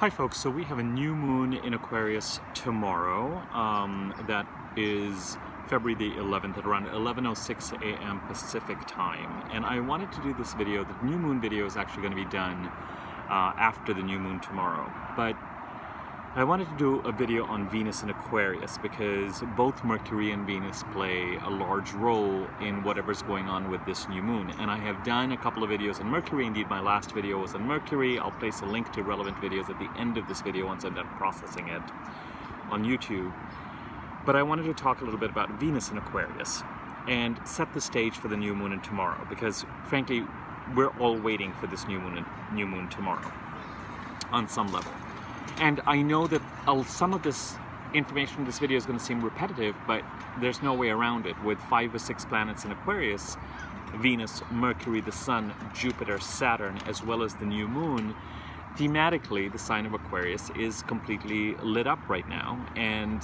Hi folks, so we have a new moon in Aquarius tomorrow. That is February the 11th at around 11:06 a.m. Pacific time. And I wanted to do this video. The new moon video is actually going to be done after the new moon tomorrow. But I wanted to do a video on Venus in Aquarius because both Mercury and Venus play a large role in whatever's going on with this new moon. And I have done a couple of videos on Mercury. Indeed, my last video was on Mercury. I'll place a link to relevant videos at the end of this video once I'm done processing it on YouTube. But I wanted to talk a little bit about Venus in Aquarius and set the stage for the new moon and tomorrow, because frankly, we're all waiting for this new moon tomorrow on some level. And I know that some of this information in this video is going to seem repetitive, but there's no way around it. With 5 or 6 planets in Aquarius, Venus, Mercury, the Sun, Jupiter, Saturn, as well as the new moon, thematically, the sign of Aquarius is completely lit up right now. And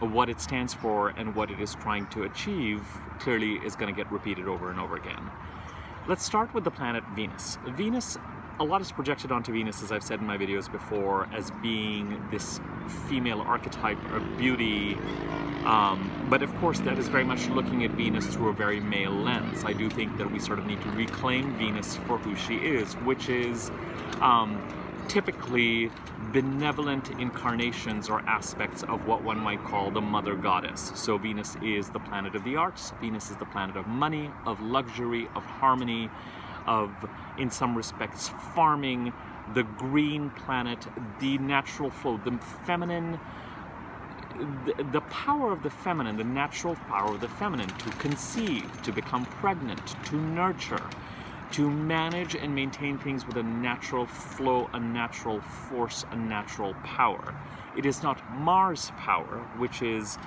what it stands for and what it is trying to achieve clearly is going to get repeated over and over again. Let's start with the planet Venus. Venus, a lot is projected onto Venus, as I've said in my videos before, as being this female archetype of beauty. But of course, that is very much looking at Venus through a very male lens. I do think that we sort of need to reclaim Venus for who she is, which is typically benevolent incarnations or aspects of what one might call the mother goddess. So Venus is the planet of the arts. Venus is the planet of money, of luxury, of harmony, of, in some respects, farming, the green planet, the natural flow, the feminine, the power of the feminine, the natural power of the feminine to conceive, to become pregnant, to nurture, to manage and maintain things with a natural flow, a natural force, a natural power. It is not Mars power, which is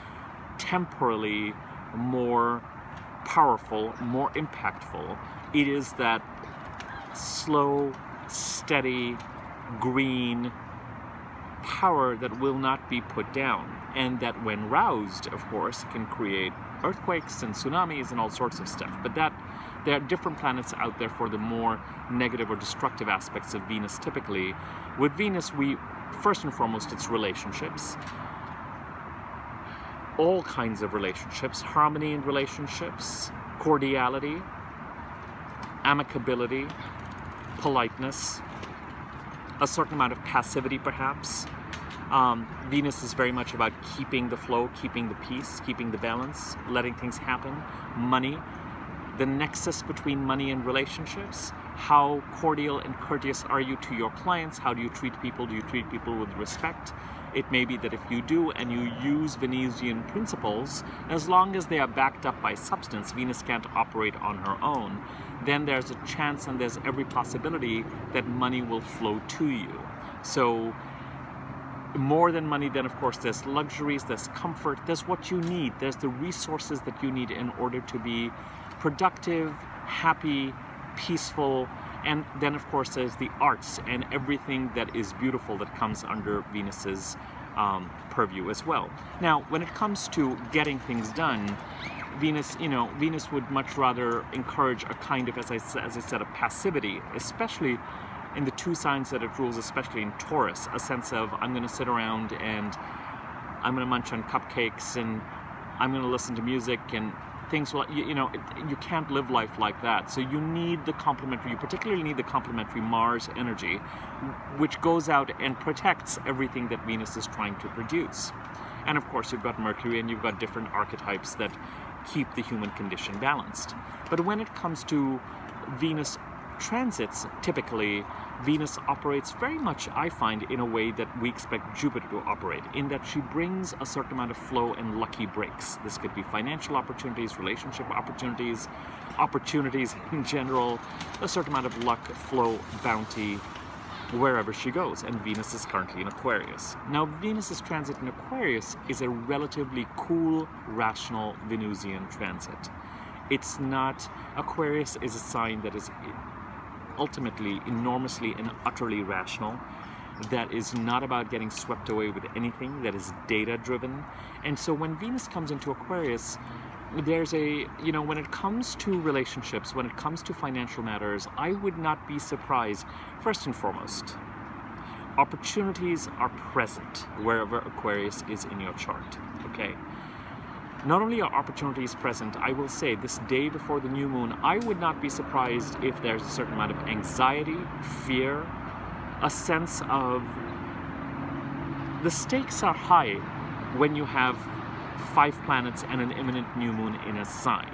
temporally more powerful, more impactful. It is that slow, steady, green power that will not be put down, and that when roused, of course, can create earthquakes and tsunamis and all sorts of stuff. But that there are different planets out there for the more negative or destructive aspects of Venus typically. With Venus, we, first and foremost, it's relationships. All kinds of relationships, harmony in relationships, cordiality, amicability, politeness, a certain amount of passivity perhaps. Venus is very much about keeping the flow, keeping the peace, keeping the balance, letting things happen. Money, the nexus between money and relationships. How cordial and courteous are you to your clients? How do you treat people? Do you treat people with respect? It may be that if you do and you use Venusian principles, as long as they are backed up by substance, Venus can't operate on her own, then there's a chance and there's every possibility that money will flow to you. So more than money, then of course there's luxuries, there's comfort, there's what you need, there's the resources that you need in order to be productive, happy, peaceful. And then of course there's the arts and everything that is beautiful that comes under Venus's purview as well. Now, when it comes to getting things done, Venus, Venus would much rather encourage a kind of, as I said, a passivity, especially in the 2 signs that it rules, especially in Taurus, a sense of I'm going to sit around and I'm going to munch on cupcakes and I'm going to listen to music and things will, you can't live life like that. So you need the complementary, you particularly need the complementary Mars energy, which goes out and protects everything that Venus is trying to produce. And of course, you've got Mercury and you've got different archetypes that keep the human condition balanced. But when it comes to Venus transits, typically, Venus operates very much, I find, in a way that we expect Jupiter to operate, in that she brings a certain amount of flow and lucky breaks. This could be financial opportunities, relationship opportunities, opportunities in general, a certain amount of luck, flow, bounty, wherever she goes. And Venus is currently in Aquarius. Now, Venus's transit in Aquarius is a relatively cool, rational Venusian transit. It's not, Aquarius is a sign that is ultimately enormously and utterly rational, that is not about getting swept away with anything, that is data driven. And so when Venus comes into Aquarius, there's a, when it comes to relationships, when it comes to financial matters, I would not be surprised, first and foremost, opportunities are present wherever Aquarius is in your chart, okay? Not only are opportunities present, I will say this day before the new moon, I would not be surprised if there's a certain amount of anxiety, fear, a sense of the stakes are high when you have 5 planets and an imminent new moon in a sign.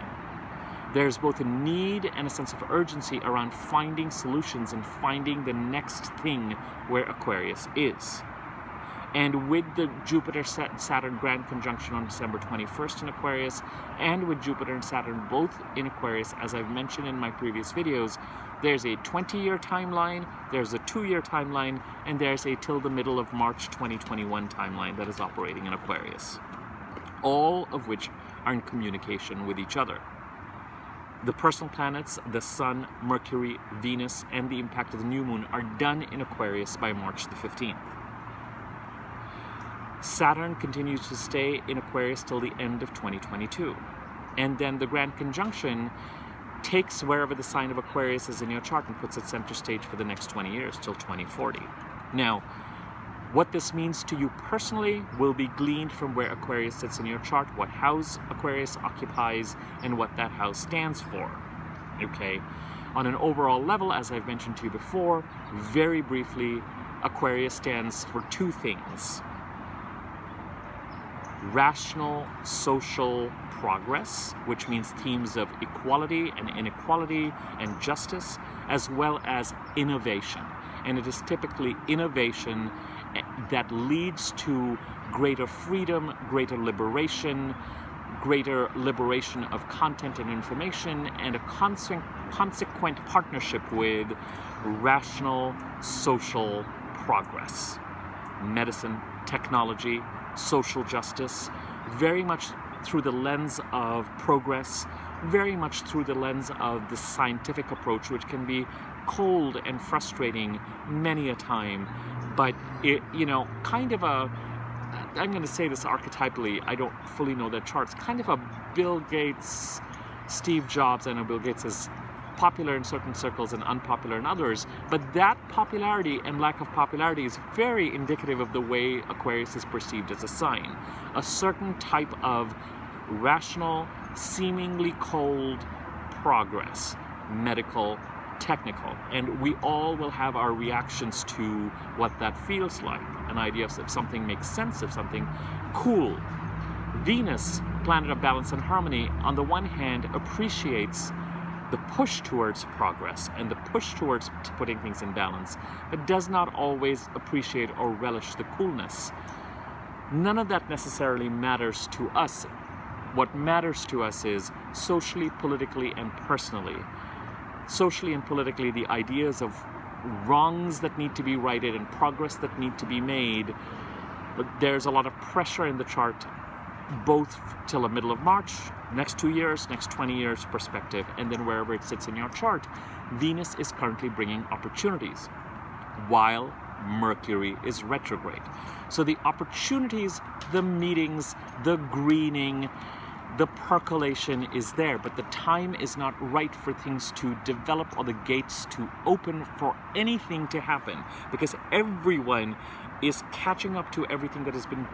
There's both a need and a sense of urgency around finding solutions and finding the next thing where Aquarius is. And with the Jupiter-Saturn grand conjunction on December 21st in Aquarius, and with Jupiter and Saturn both in Aquarius, as I've mentioned in my previous videos, there's a 20-year timeline, there's a 2-year timeline, and there's a till the middle of March 2021 timeline that is operating in Aquarius. All of which are in communication with each other. The personal planets, the Sun, Mercury, Venus, and the impact of the new moon are done in Aquarius by March the 15th. Saturn continues to stay in Aquarius till the end of 2022. And then the grand conjunction takes wherever the sign of Aquarius is in your chart and puts it center stage for the next 20 years, till 2040. Now, what this means to you personally will be gleaned from where Aquarius sits in your chart, what house Aquarius occupies, and what that house stands for. Okay? On an overall level, as I've mentioned to you before, very briefly, Aquarius stands for 2 things. Rational social progress, which means themes of equality and inequality and justice, as well as innovation. And it is typically innovation that leads to greater freedom, greater liberation of content and information, and a consequent partnership with rational social progress. Medicine, technology, social justice, very much through the lens of progress, very much through the lens of the scientific approach, which can be cold and frustrating many a time, but it, kind of a, I'm going to say this archetypally, I don't fully know their charts, kind of a Bill Gates, Steve Jobs. I know Bill Gates is popular in certain circles and unpopular in others, but that popularity and lack of popularity is very indicative of the way Aquarius is perceived as a sign. A certain type of rational, seemingly cold progress, medical, technical, and we all will have our reactions to what that feels like. An idea of if something makes sense, if something cool. Venus, planet of balance and harmony, on the one hand appreciates the push towards progress and the push towards putting things in balance, but does not always appreciate or relish the coolness. None of that necessarily matters to us. What matters to us is socially, politically, and personally. Socially and politically, the ideas of wrongs that need to be righted and progress that need to be made, but there's a lot of pressure in the chart, both till the middle of March, next 2 years, next 20 years perspective, and then wherever it sits in your chart, Venus is currently bringing opportunities, while Mercury is retrograde. So the opportunities, the meetings, the greening, the percolation is there, but the time is not right for things to develop or the gates to open for anything to happen, because everyone is catching up to everything that has been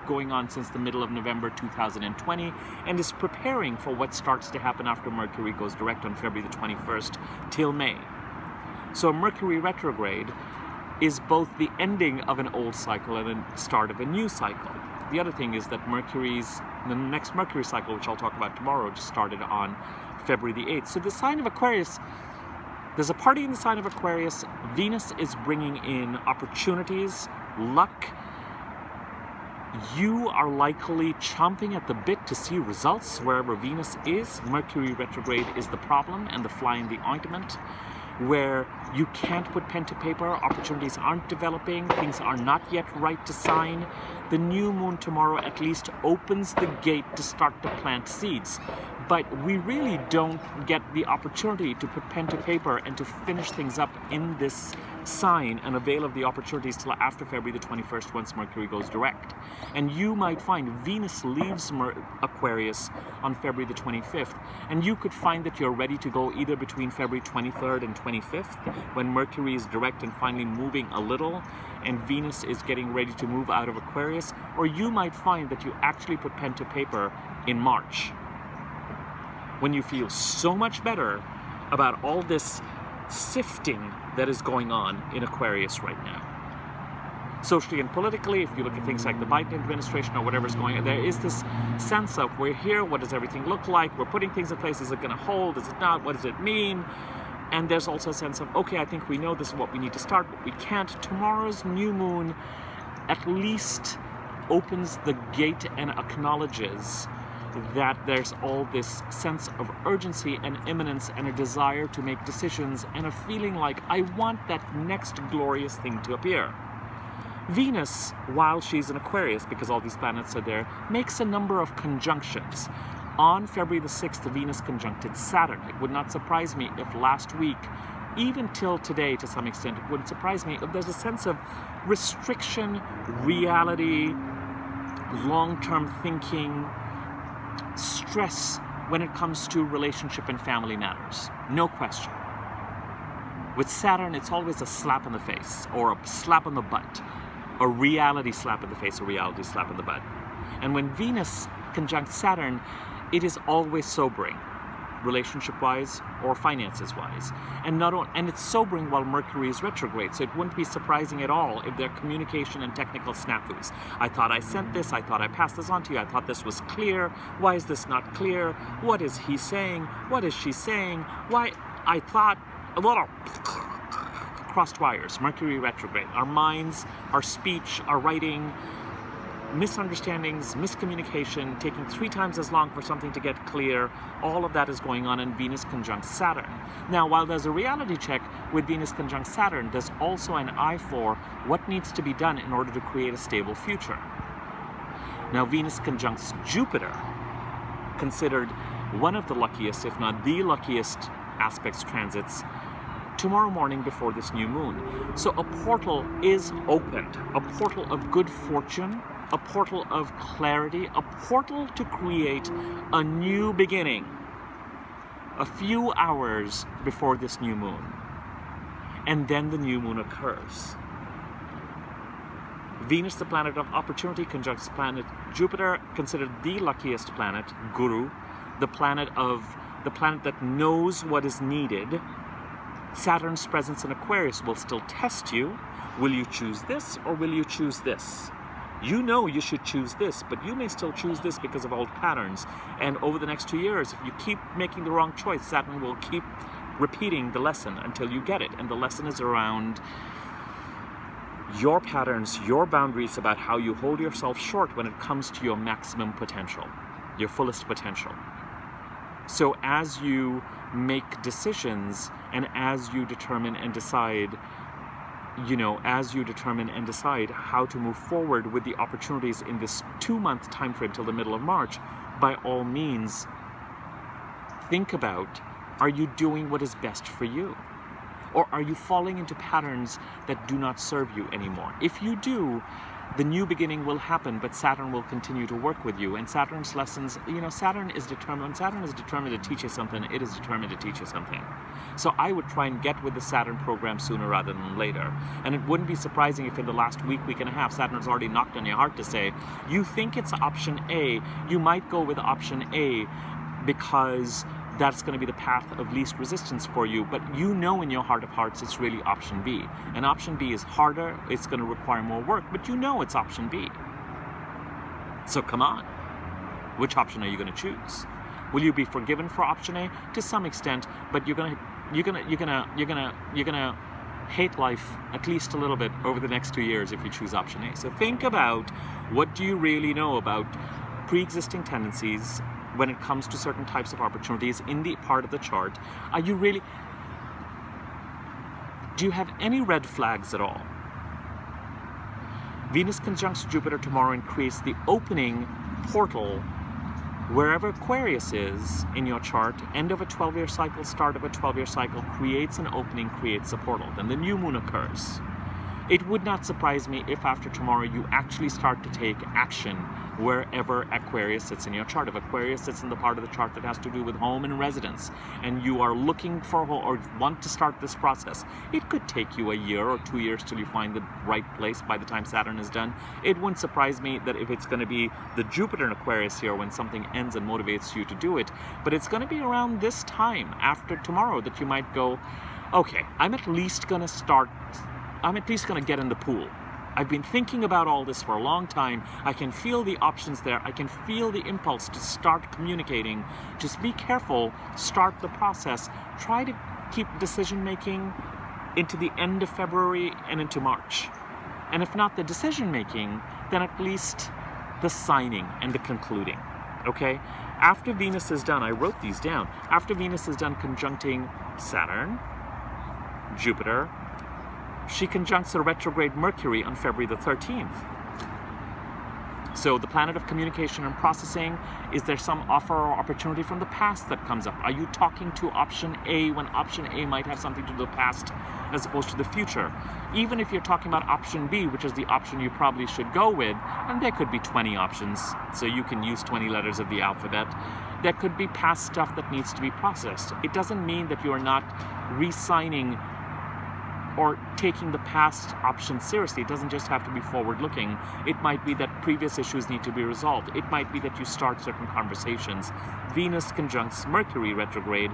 going on since the middle of November 2020 and is preparing for what starts to happen after Mercury goes direct on February the 21st till May. So Mercury retrograde is both the ending of an old cycle and the start of a new cycle. The other thing is that the next Mercury cycle, which I'll talk about tomorrow, just started on February the 8th. So the sign of Aquarius, there's a party in the sign of Aquarius. Venus is bringing in opportunities, luck. You are likely chomping at the bit to see results wherever Venus is. Mercury retrograde is the problem and the fly in the ointment, where you can't put pen to paper, opportunities aren't developing, things are not yet right to sign. The new moon tomorrow at least opens the gate to start to plant seeds. but we really don't get the opportunity to put pen to paper and to finish things up in this sign and avail of the opportunities till after February the 21st, once Mercury goes direct. And you might find Venus leaves Aquarius on February the 25th, and you could find that you're ready to go either between February 23rd and 25th, when Mercury is direct and finally moving a little, and Venus is getting ready to move out of Aquarius, or you might find that you actually put pen to paper in March, when you feel so much better about all this sifting that is going on in Aquarius right now. Socially and politically, if you look at things like the Biden administration or whatever's going on, there is this sense of, we're here, what does everything look like? We're putting things in place, is it going to hold, is it not, what does it mean? And there's also a sense of, okay, I think we know this is what we need to start, but we can't. Tomorrow's new moon at least opens the gate and acknowledges that there's all this sense of urgency and imminence and a desire to make decisions and a feeling like, I want that next glorious thing to appear. Venus, while she's in Aquarius, because all these planets are there, makes a number of conjunctions. On February the 6th, Venus conjuncted Saturn. It would not surprise me if last week, even till today to some extent, it wouldn't surprise me if there's a sense of restriction, reality, long-term thinking, stress when it comes to relationship and family matters. No question. With Saturn, it's always a slap in the face, or a slap on the butt, a reality slap in the face, a reality slap in the butt. And when Venus conjunct Saturn, it is always sobering, relationship-wise or finances-wise. And it's sobering while Mercury is retrograde, so it wouldn't be surprising at all if there are communication and technical snafus. I thought I sent this, I thought I passed this on to you, I thought this was clear, why is this not clear? What is he saying? What is she saying? Why? I thought a lot of crossed wires, Mercury retrograde. Our minds, our speech, our writing, misunderstandings, miscommunication, taking 3 times as long for something to get clear, all of that is going on in Venus conjunct Saturn. Now, while there's a reality check with Venus conjunct Saturn, there's also an eye for what needs to be done in order to create a stable future. Now, Venus conjuncts Jupiter, considered one of the luckiest, if not the luckiest aspects transits, tomorrow morning before this new moon. So a portal is opened, a portal of good fortune, a portal of clarity, a portal to create a new beginning a few hours before this new moon. And then the new moon occurs. Venus, the planet of opportunity, conjuncts planet Jupiter, considered the luckiest planet, Guru, the planet that knows what is needed. Saturn's presence in Aquarius will still test you. Will you choose this or will you choose this? You know you should choose this, but you may still choose this because of old patterns. And over the next 2 years, if you keep making the wrong choice, Saturn will keep repeating the lesson until you get it. And the lesson is around your patterns, your boundaries about how you hold yourself short when it comes to your maximum potential, your fullest potential. So as you make decisions and as you determine and decide, how to move forward with the opportunities in this 2-month time frame till the middle of March, by all means, think about, are you doing what is best for you? Or are you falling into patterns that do not serve you anymore? If you do, the new beginning will happen, but Saturn will continue to work with you. And Saturn's lessons, Saturn is determined to teach you something, it is determined to teach you something. So I would try and get with the Saturn program sooner rather than later. And it wouldn't be surprising if in the last week and a half, Saturn's already knocked on your heart to say, you think it's option A, you might go with option A because that's going to be the path of least resistance for you, but you know in your heart of hearts it's really option B. And option B is harder, it's going to require more work, but you know it's option B. So come on. Which option are you going to choose? Will you be forgiven for option A? To some extent, but you're gonna hate life at least a little bit over the next 2 years if you choose option A. So think about, what do you really know about pre-existing tendencies when it comes to certain types of opportunities in the part of the chart? Do you have any red flags at all? Venus conjuncts Jupiter tomorrow and creates the opening portal Wherever Aquarius is in your chart, end of a 12-year cycle, start of a 12-year cycle creates an opening, creates a portal. Then the new moon occurs. It would not surprise me if after tomorrow you actually start to take action wherever Aquarius sits in your chart. If Aquarius sits in the part of the chart that has to do with home and residence, and you are looking for or want to start this process, it could take you a year or 2 years till you find the right place by the time Saturn is done. It wouldn't surprise me that if it's going to be the Jupiter in Aquarius here when something ends and motivates you to do it, but it's going to be around this time after tomorrow that you might go, okay, I'm at least going to get in the pool. I've been thinking about all this for a long time. I can feel the options there. I can feel the impulse to start communicating. Just be careful, start the process. Try to keep decision making into the end of February and into March. And if not the decision making, then at least the signing and the concluding. Okay? After Venus is done, I wrote these down. After Venus is done conjuncting Saturn, Jupiter, she conjuncts a retrograde Mercury on February the 13th. So the planet of communication and processing, is there some offer or opportunity from the past that comes up? Are you talking to option A when option A might have something to do with the past as opposed to the future? Even if you're talking about option B, which is the option you probably should go with, and there could be 20 options, so you can use 20 letters of the alphabet, there could be past stuff that needs to be processed. It doesn't mean that you are not re-signing or taking the past option seriously. It doesn't just have to be forward-looking. It might be that previous issues need to be resolved. It might be that you start certain conversations. Venus conjuncts Mercury retrograde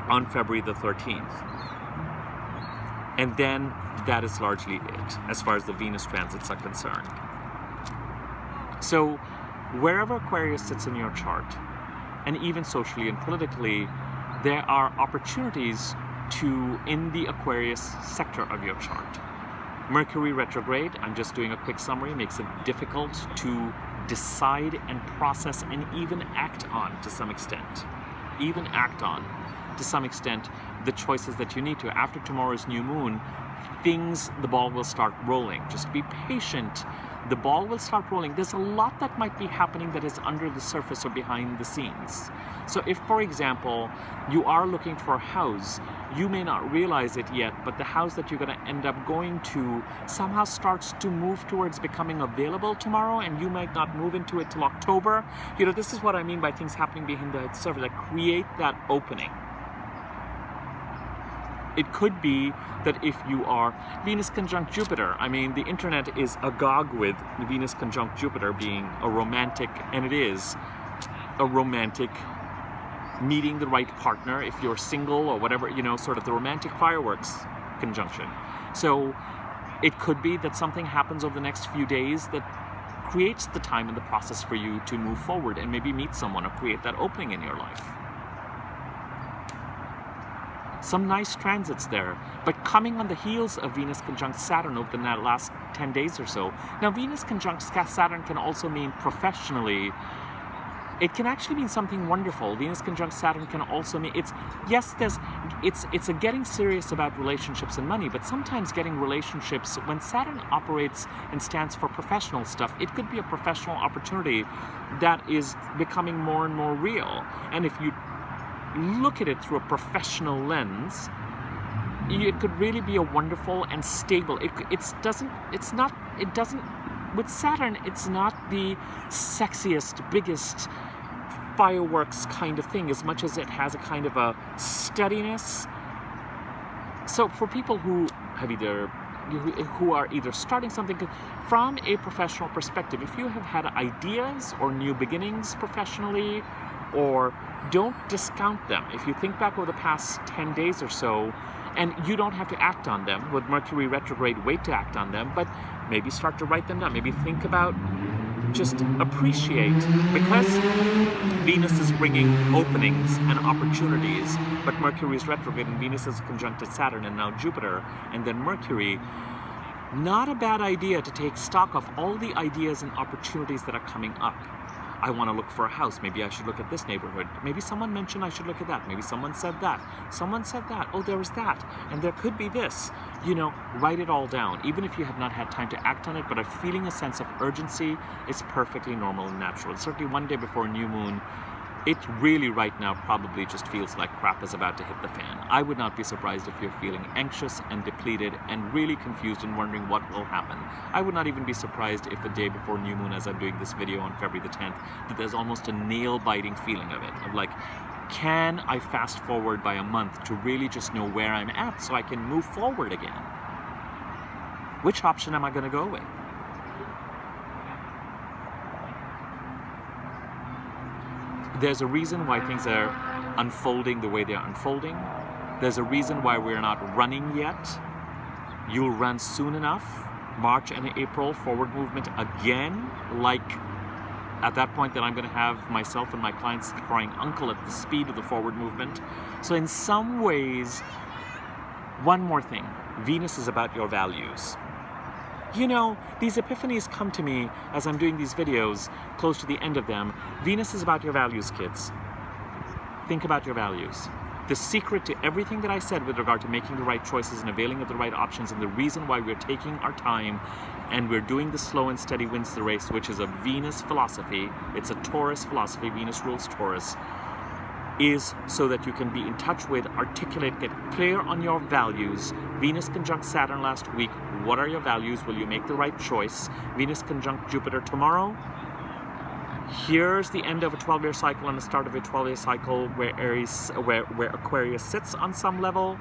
on February the 13th. And then that is largely it, as far as the Venus transits are concerned. So wherever Aquarius sits in your chart, and even socially and politically, there are opportunities in the Aquarius sector of your chart. Mercury retrograde, I'm just doing a quick summary, makes it difficult to decide and process and even act on to some extent. The choices that you need to. After tomorrow's new moon, the ball will start rolling. Just be patient. The ball will start rolling. There's a lot that might be happening that is under the surface or behind the scenes. So if, for example, you are looking for a house, you may not realize it yet, but the house that you're going to end up going to somehow starts to move towards becoming available tomorrow, and you might not move into it till October. This is what I mean by things happening behind the surface, that create that opening. It could be that if you are Venus conjunct Jupiter, the internet is agog with Venus conjunct Jupiter being a romantic, and it is a romantic meeting the right partner if you're single or whatever, sort of the romantic fireworks conjunction. So it could be that something happens over the next few days that creates the time and the process for you to move forward and maybe meet someone or create that opening in your life. Some nice transits there, but coming on the heels of Venus conjunct Saturn over the last 10 days or so. Now, Venus conjunct Saturn can also mean professionally. It can actually mean something wonderful. Venus conjunct Saturn can also mean it's a getting serious about relationships and money, but sometimes getting relationships, when Saturn operates and stands for professional stuff, it could be a professional opportunity that is becoming more and more real. And if you look at it through a professional lens, it could really be a wonderful and stable. With Saturn, it's not the sexiest, biggest fireworks kind of thing, as much as it has a kind of a steadiness. So for people who are either starting something from a professional perspective, if you have had ideas or new beginnings professionally, or don't discount them. If you think back over the past 10 days or so, and you don't have to act on them, with Mercury retrograde, wait to act on them, but maybe start to write them down. Maybe think about, just appreciate, because Venus is bringing openings and opportunities, but Mercury is retrograde and Venus is conjuncted Saturn and now Jupiter, and then Mercury. Not a bad idea to take stock of all the ideas and opportunities that are coming up. I want to look for a house. Maybe I should look at this neighborhood. Maybe someone mentioned I should look at that. Maybe someone said that. Someone said that. Oh, there was that. And there could be this. You know, write it all down. Even if you have not had time to act on it, but feeling a sense of urgency is perfectly normal and natural. And certainly one day before new moon, it really right now probably just feels like crap is about to hit the fan. I would not be surprised if you're feeling anxious and depleted and really confused and wondering what will happen. I would not even be surprised if a day before new moon, as I'm doing this video on February the 10th, that there's almost a nail-biting feeling of it, of like, can I fast forward by a month to really just know where I'm at so I can move forward again? Which option am I going to go with? There's a reason why things are unfolding the way they're unfolding. There's a reason why we're not running yet. You'll run soon enough. March and April, forward movement again. Like, at that point, then I'm going to have myself and my clients crying uncle at the speed of the forward movement. So in some ways, one more thing. Venus is about your values. You know, these epiphanies come to me as I'm doing these videos, close to the end of them. Venus is about your values, kids. Think about your values. The secret to everything that I said with regard to making the right choices and availing of the right options, and the reason why we're taking our time and we're doing the slow and steady wins the race, which is a Venus philosophy. It's a Taurus philosophy. Venus rules Taurus. Is so that you can be in touch with, articulate, get clear on your values. Venus conjunct Saturn last week. What are your values? Will you make the right choice? Venus conjunct Jupiter tomorrow. Here's the end of a 12-year cycle and the start of a 12-year cycle where Aquarius sits on some level.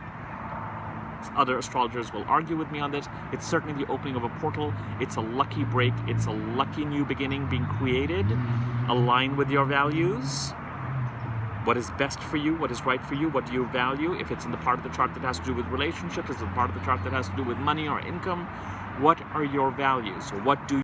Other astrologers will argue with me on that. It's certainly the opening of a portal. It's a lucky break. It's a lucky new beginning being created. Align with your values. What is best for you? What is right for you? What do you value? If it's in the part of the chart that has to do with relationships, is it the part of the chart that has to do with money or income? What are your values? What do